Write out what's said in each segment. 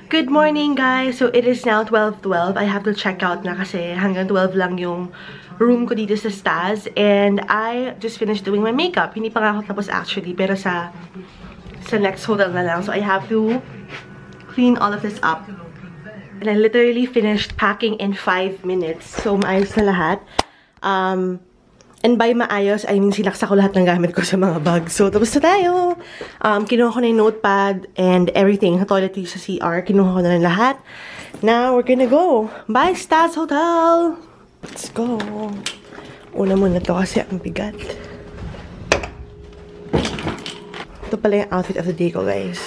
Good morning, guys! So, it is now 12:12. I have to check out na kasi hanggang 12 lang yung room ko dito sa Stas. And I just finished doing my makeup. Hindi pa nga ako tapos actually, pero sa next hotel na lang. So, I have to clean all of this up. And I literally finished packing in 5 minutes. So, maayos na lahat. And by maayos, I mean sinaksak ko lahat ng gamit ko sa mga bags. So, tapos na tayo. Kinuha ko na yung notepad and everything. Sa toiletries sa CR, kinuha ko na lang lahat. Now, we're gonna go. Bye, Stas Hotel! Let's go. Una muna to kasi ang bigat. Ito pala yung outfit of the day ko, guys.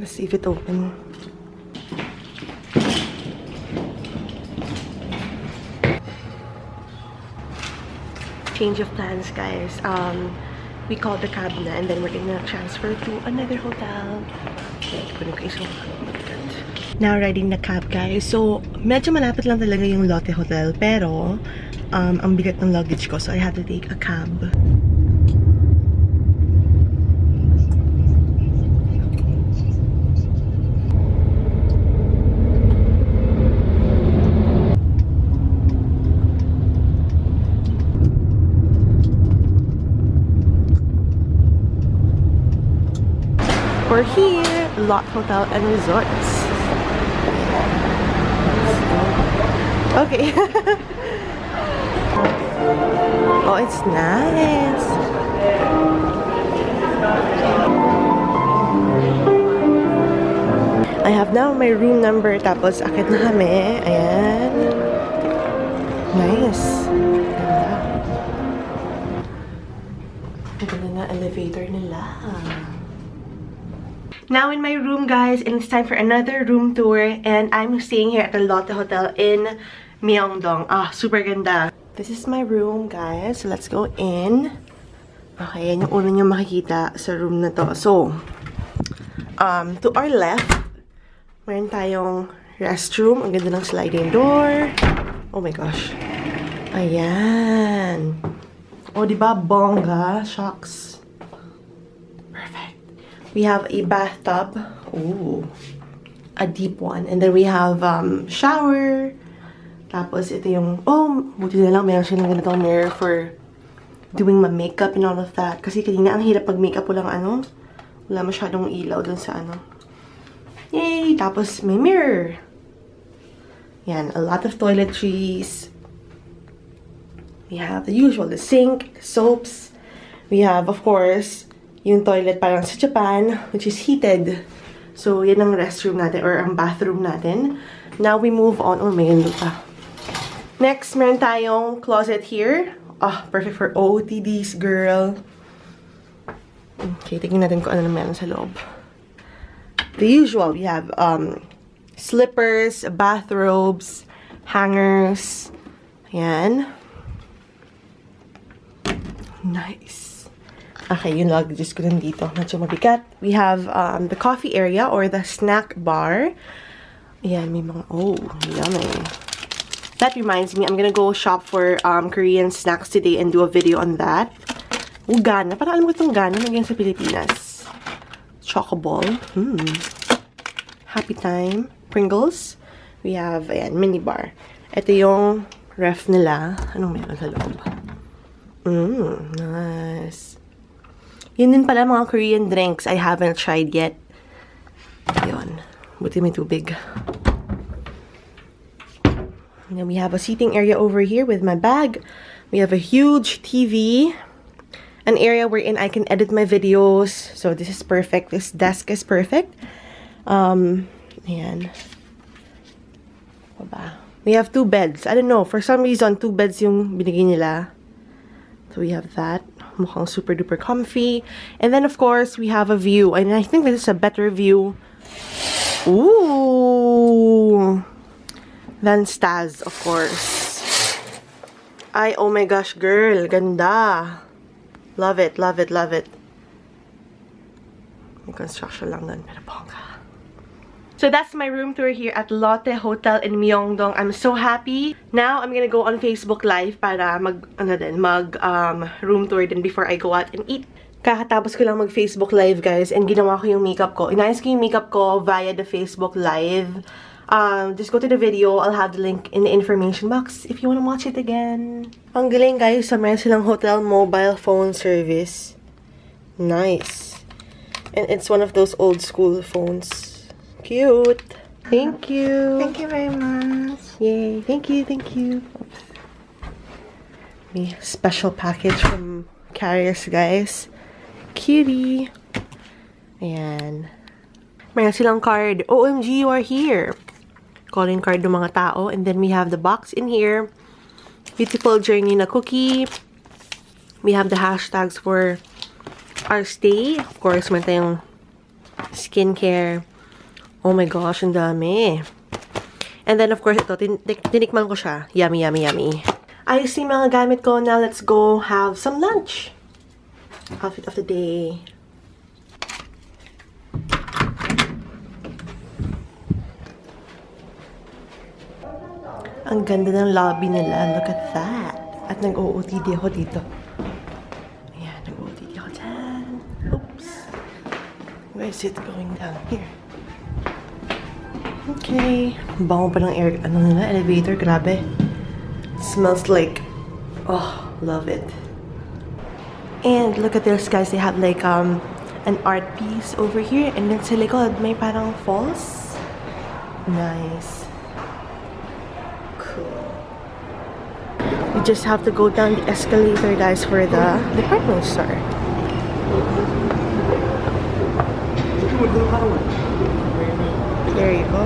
Let's see if it opens. Change of plans, guys. We called the cab na and then we're gonna transfer to another hotel. Now riding the cab, guys. So, medyo malapit lang talaga yung Lotte Hotel, pero ang bigat ng luggage ko, so I had to take a cab. We're here, Lotte Hotel and Resorts. Okay. Oh, it's nice. I have now my room number, tapos akit na kami. Ayan. Nice. Ganda. Ganda na elevator nila. Now in my room, guys, and it's time for another room tour. And I'm staying here at the Lotte Hotel in Myeongdong. Ah, super ganda. This is my room, guys. So let's go in. Okay, yan yung una nyo makikita sa room na to. So, to our left, meron tayong restroom. Ang ganda ng sliding door. Oh my gosh. Ayan. Oh, diba? Bongga. Shocks. We have a bathtub. Ooh. A deep one. And then we have shower. Tapos ito yung, oh, buti na lang meron siya ng ganitong mirror for doing my makeup and all of that. Kasi kanina ang hirap pag makeup walang ano. Wala masyadong ilaw dun sa ano. Yay! Tapos may mirror. Yan, a lot of toiletries. We have the usual, the sink, the soaps. We have, of course, yung toilet parang sa Japan, which is heated. So, yan ang restroom natin, or ang bathroom natin. Now, we move on. Oh, may ganda pa. Next, meron tayong closet here. Ah, perfect for OOTDs, girl. Okay, tingnan natin kung ano na meron sa loob. The usual, we have slippers, bathrobes, hangers. Ayan. Nice. Okay, yung luggage ko nandito. Medyo mabigat. We have the coffee area or the snack bar. Ayan, may mga, oh, yummy. That reminds me, I'm gonna go shop for Korean snacks today and do a video on that. Oh, Gana. Parang alam ko itong Gana nagyan sa Pilipinas. Chocoball. Happy Time. Pringles. We have, ayan, mini bar. Ito yung ref nila. Anong meron sa loob? Nice. Yun din pala mga Korean drinks I haven't tried yet. Yun. Buti may tubig. And then we have a seating area over here with my bag. We have a huge TV. An area wherein I can edit my videos. So this is perfect. This desk is perfect. Ayan. Baba. We have 2 beds. I don't know. For some reason, 2 beds yung binigay nila. So we have that. Mukhang super duper comfy. And then of course, we have a view. And I think this is a better view. Ooh. Than Stas, of course. Ay, oh my gosh, girl. Ganda. Love it, love it, love it. May construction lang dun, pero bongga. So that's my room tour here at Lotte Hotel in Myeongdong. I'm so happy. Now I'm gonna go on Facebook Live para room tour din before I go out and eat. Kakatapos ko lang mag Facebook Live, guys, and ginawa ko yung makeup ko. Inayos ko yung makeup ko via the Facebook Live. Just go to the video. I'll have the link in the information box if you wanna watch it again. Ang galing, guys. So, meron silang hotel mobile phone service. Nice. And it's one of those old school phones. Cute. Thank you. Thank you very much. Yay. Thank you. Thank you. Oops. May special package from Carriers, guys. Cutie. Ayan. Meron silang card. OMG, you are here. Calling card ng mga tao. And then we have the box in here. Beautiful journey na cookie. We have the hashtags for our stay. Of course, meron tayong skincare. Oh my gosh, ang dami. And then, of course, ito, tinikman ko siya. Yummy, yummy, yummy. Ayos yung mga gamit ko. Now, let's go have some lunch. Outfit of the day. Ang ganda ng lobby nila. Look at that. At nag-OOTD ako dito. Ayan, nag-OOTD ako dyan. Oops. Where is it going down? Here. Okay. Bango pa ng air, elevator. Grabe. It smells like, oh, love it. And look at this, guys. They have like an art piece over here. And then sa likod, may parang falls. Nice. Cool. We just have to go down the escalator, guys, for the department store. There you go.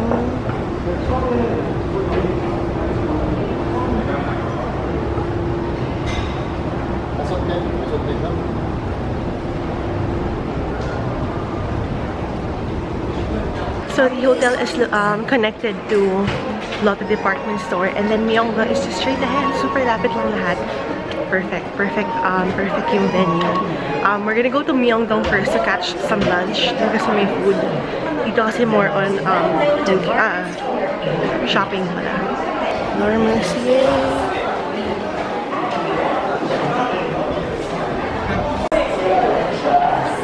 So the hotel is connected to Lotte Department Store, and then Myeongdong is just straight ahead. Super lapit lang lahat. Perfect yung venue. We're gonna go to Myeongdong first to catch some lunch. Dito kasi may food. Dito kasi more on food, shopping pala. Laura Mercier.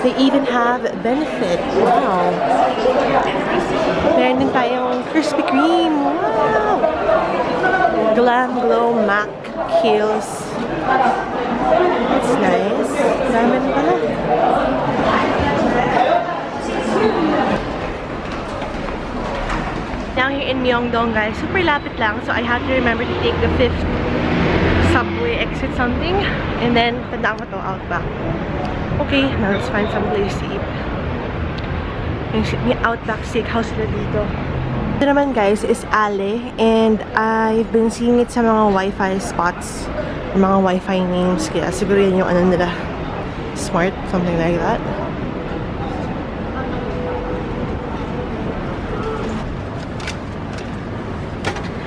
They even have benefit. Wow. Meron din tayong Krispy Kreme. Wow. Glam Glow Mac Kills. That's nice. Dami rin pala. Now here in Myeongdong, guys, super lapit lang. So I had to remember to take the 5th subway exit something. And then, tandaan ko to, Outback. Okay, now let's find some place to eat. May Outback Steakhouse na dito. Ito naman, guys, is Ale. And I've been seeing it sa mga Wi-Fi spots. Mga Wi-Fi names. Kaya siguro yan yung ano nila. Smart, something like that.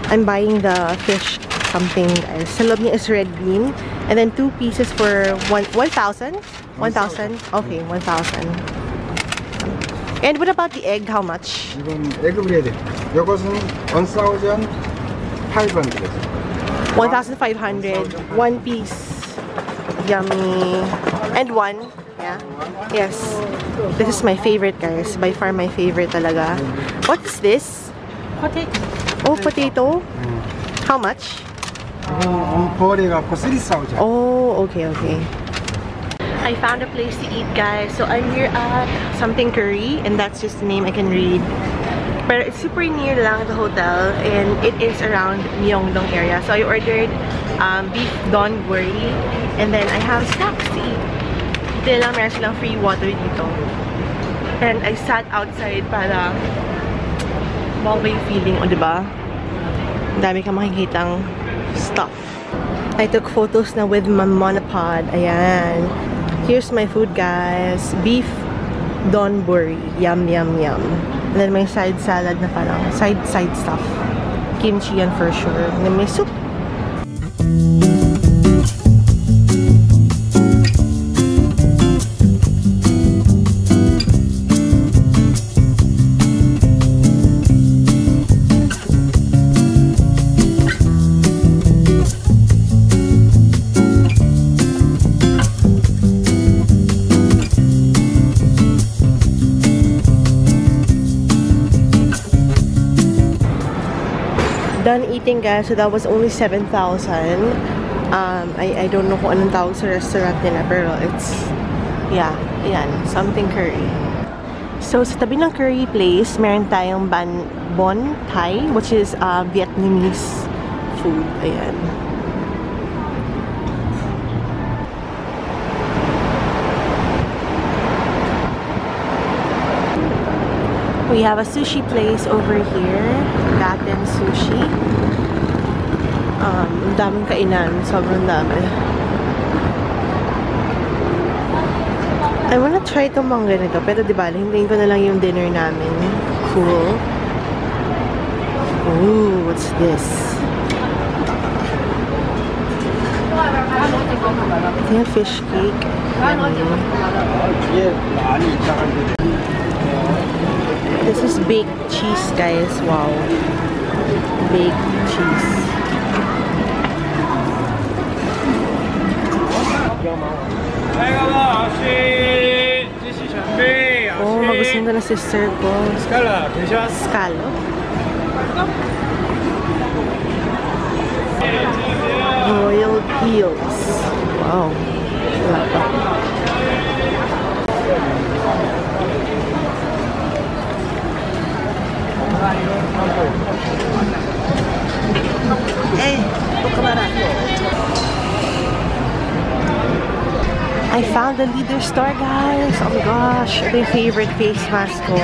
I'm buying the fish something, guys. Sa loob niya is red bean. And then 2 pieces for 1,000? 1,000? Okay, 1,000. And what about the egg? How much? 이건 에그 브레드. 이것은 1,500. 1,500. 1 piece. Yummy. And 1. Yeah. Yes. This is my favorite, guys. By far my favorite talaga. What is this? Potato. Oh, potato? How much? 버려갖고 3,000. Oh, okay, okay. I found a place to eat, guys. So I'm here at something curry, and that's just the name I can read. But it's super near lang the hotel, and it is around Myeongdong area. So I ordered beef donburi, and then I have snacks to eat. Dito lang, meron silang free water dito. And I sat outside para bongga yung feeling, o diba? Ang dami kang makikitang stuff. I took photos na with my monopod. Ayan. Here's my food, guys. Beef donburi. Yum, yum, yum. And then may side salad na parang side stuff. Kimchi yan for sure. And then may soup. everything, guys. So that was only 7,000. I don't know kung anong tawag sa restaurant nila, pero it's, yeah, yan, something curry. So, sa tabi ng curry place, meron tayong Bon Thai, which is Vietnamese food. Ayan. We have a sushi place over here, Gaten Sushi. Ang daming kainan, sobrang dami. I wanna try itong mga ganito, pero diba, hintayin ko na lang yung dinner namin. Cool. Ooh, what's this? Ito yung fish cake. This is baked cheese, guys. Wow. Baked cheese. Oh, magustuhan na sister ko. Scallop. Royal peels. Wow. Wala pa. I found the Leader store, guys. Oh my gosh, ito yung favorite face mask ko.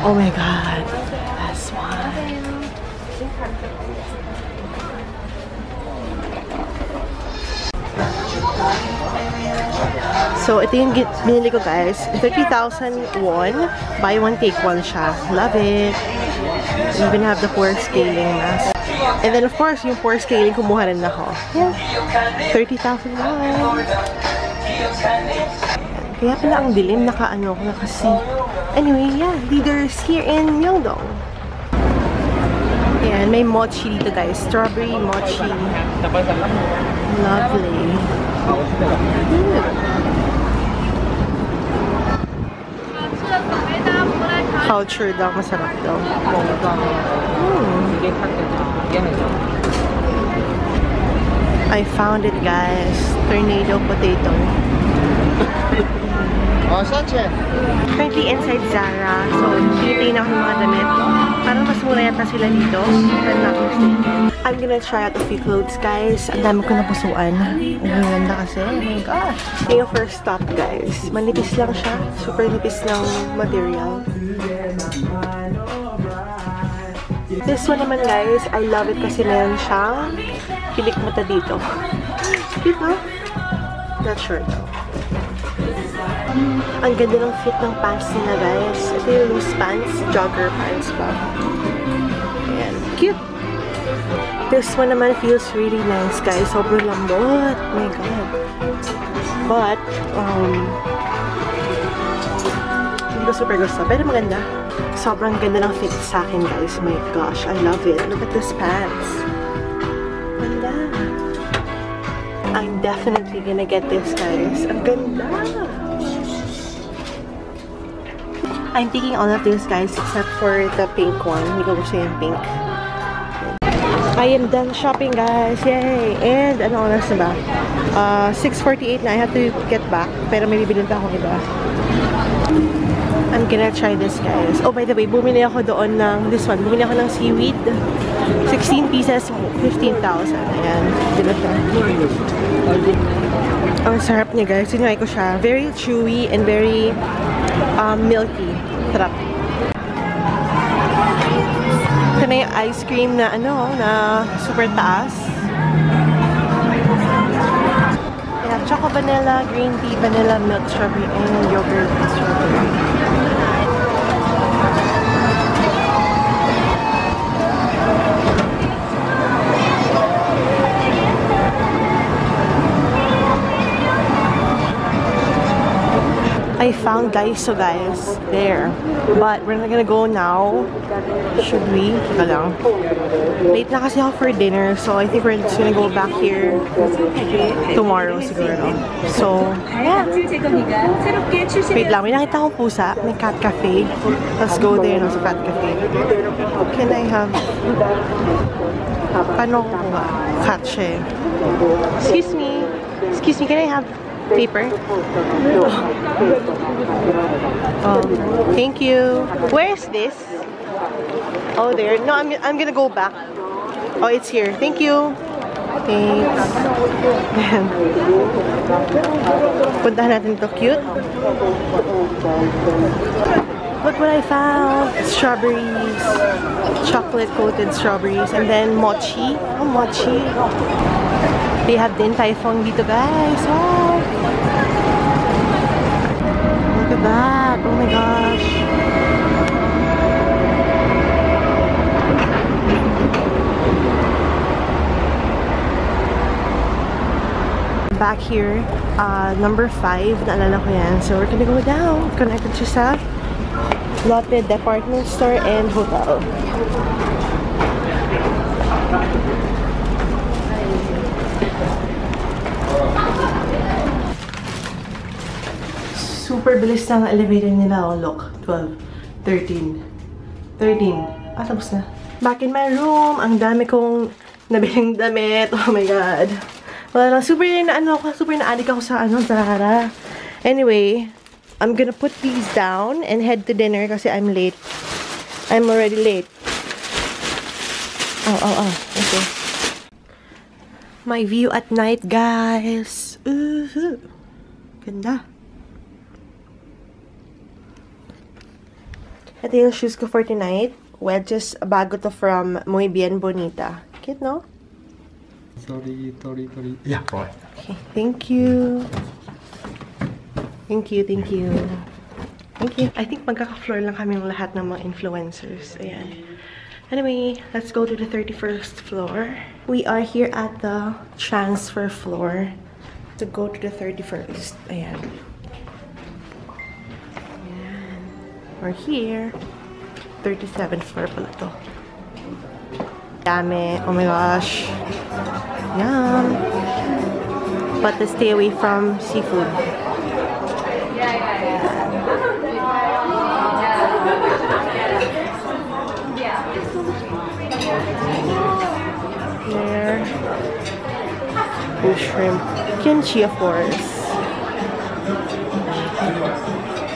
Oh my god, that's one. So, ito yung binili ko, guys. 30,000 won. Buy one, take one siya. Love it. Even have the pore scaling mask. And then, of course, yung pore scaling, kumuha rin ako. Yeah. 30,000 won. Kaya pala ang dilim, naka-see. Anyway, yeah. Leaders here in Myeongdong. Ayan, may mochi dito, guys. Strawberry mochi. Lovely. Culture daw, masarap daw. I found it, guys. Tornado potato. Currently inside Zara. So, pinitain ako ng mga damit. Parang mas mura yata sila dito. If I'm not mistaken. I'm gonna try out a few clothes, guys. Ang dami ko napusuan. Ang ganda kasi. Oh my gosh. Yung first stop, guys. Manipis lang siya. Super nipis ng material. This one naman, guys. I love it kasi meron siyang pilik mata dito. Cute, no? Not sure, though. Ang ganda ng fit ng pants nila, guys. Ito yung loose pants. Jogger pants ba? Ayan. Cute! This one naman feels really nice, guys. Sobrang lambot. Oh my God. But, hindi ko super gusto. Pero maganda. Sobrang ganda ng fit sa akin, guys. My gosh, I love it. Look at this pants. Ganda. I'm definitely gonna get this, guys. Ang ganda. I'm taking all of this, guys, except for the pink one. Hindi ko gusto yung pink. I am done shopping, guys. Yay! And ano oras na ba? 6:48 na. I have to get back. Pero may bibilin pa akong iba. I'm gonna try this, guys. Oh, by the way, bumili ako doon ng this one. Bumili ako ng seaweed. 16 pieces, 15,000. Ayan. Dila siya. Ang sarap niya, guys. Sinunay ko siya. Very chewy and very milky. Sarap. Ito na yung ice cream na na super taas. We have choco vanilla, green tea, vanilla, milk strawberry, and yogurt strawberry. I found Daiso, guys, there. But we're not gonna go now. Should we? Teka lang. Late na kasi ako for dinner, so I think we're just gonna go back here tomorrow siguro. So, yeah. Wait lang, may nakita akong pusa. May cat cafe. Let's go there no, sa cat cafe. Can I have... Paano ko kuha? Cat siya. Excuse me. Excuse me, can I have paper? Thank you. Where is this? Oh, there. No, I'm gonna go back. Oh, it's here. Thank you. Thanks. Puntahan natin to. Cute. Look what I found. Strawberries. Chocolate coated strawberries. And then mochi. Oh, mochi. They have Din Tai Fung dito, guys. Wow. Look at that. Oh my gosh. Back here, number 5, naalala ko yan. So we're gonna go down. Connected siya sa Lotte Department Store and Hotel. Super bilis na ang elevator nila. Oh, look. 12, 13, 13. Ah, tapos na. Back in my room. Ang dami kong nabiling damit. Oh my God. Wala lang. Super na-addict ako sa Zara. Anyway, I'm gonna put these down and head to dinner kasi I'm late. I'm already late. Oh. Okay. My view at night, guys. Ganda. Ito yung shoes ko for tonight. Wedges, bago to from Muy Bien Bonita. Cute, no? Tori. Yeah, right. Okay, thank you. Thank you. I think magkaka-floor lang kami ng lahat ng mga influencers. Ayan. Anyway, let's go to the 31st floor. We are here at the transfer floor to go to the 31st. Ayan. We're here. 37th floor pala to. Dami. Oh my gosh. Yum. But to stay away from seafood. There. Blue shrimp. Kimchi, of course.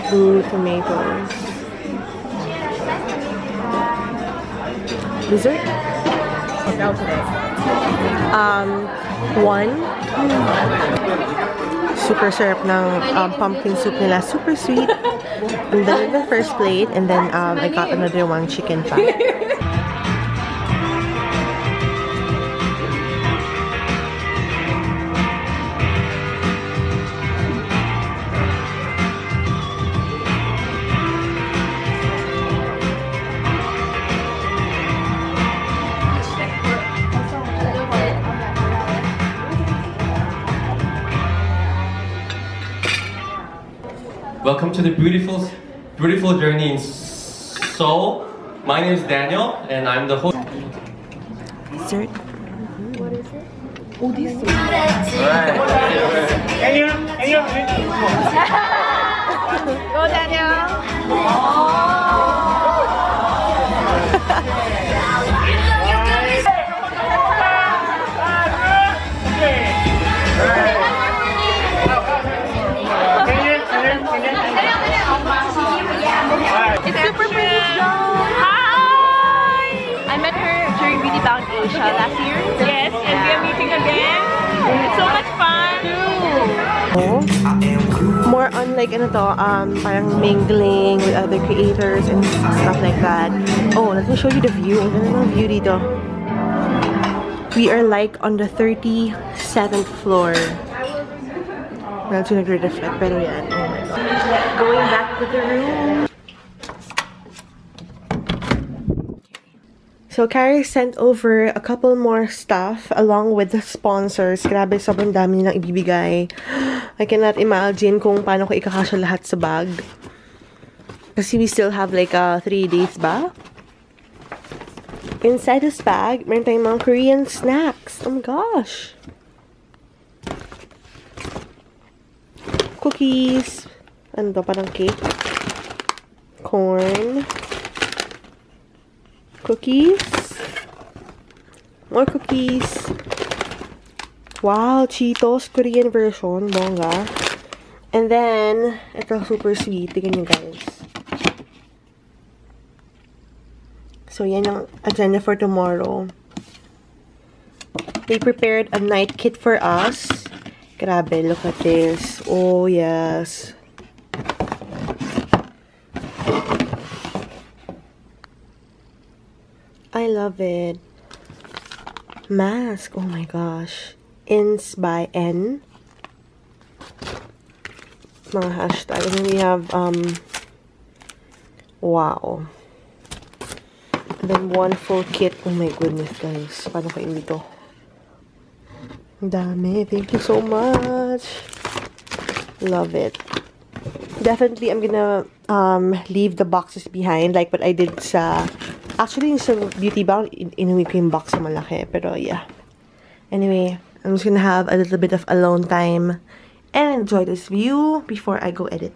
Blue tomatoes. Dessert? One. Super syrup ng pumpkin soup nila. Super sweet. And then the first plate. And then I got another one, chicken pa. Welcome to the beautiful journey in Seoul. My name is Daniel, and I'm the host. Dessert. What is it? Oh, this is Go, Daniel! It's super pretty. Hi! I met her during Beauty Bound Asia last year. Yes, and we are meeting again. It's so much fun. More on like parang mingling with other creators and stuff like that. Oh, let me show you the view. Ang ganda ng view dito. We are like on the 37th floor. Medyo nagre-reflect pero yan. Oh my God. Going back to the room. So, Carrie sent over a couple more stuff along with the sponsors. Grabe, sobrang dami nilang ibibigay. I cannot imagine kung paano ko ikakasya lahat sa bag. Kasi we still have like 3 days ba? Inside this bag, meron tayong mga Korean snacks. Oh my gosh! Cookies. Ano to? Parang cake. Corn. Cookies. More cookies. Wow, Cheetos Korean version. Bongga. And then, ito super sweet. Tignan nyo guys. So, yan yung agenda for tomorrow. They prepared a night kit for us. Grabe, look at this. Oh, yes. I love it. Mask. Oh my gosh. Ins by N. Mga hashtag. And then we have, wow. And then one full kit. Oh my goodness, guys. Paano kayo dito? Ang dami. Thank you so much. Love it. Definitely, I'm gonna, leave the boxes behind. Like what I did sa... Actually, sa Beauty Bound, inuwi ko yung box sa malaki. Pero, yeah. Anyway, I'm just gonna have a little bit of alone time and enjoy this view before I go edit.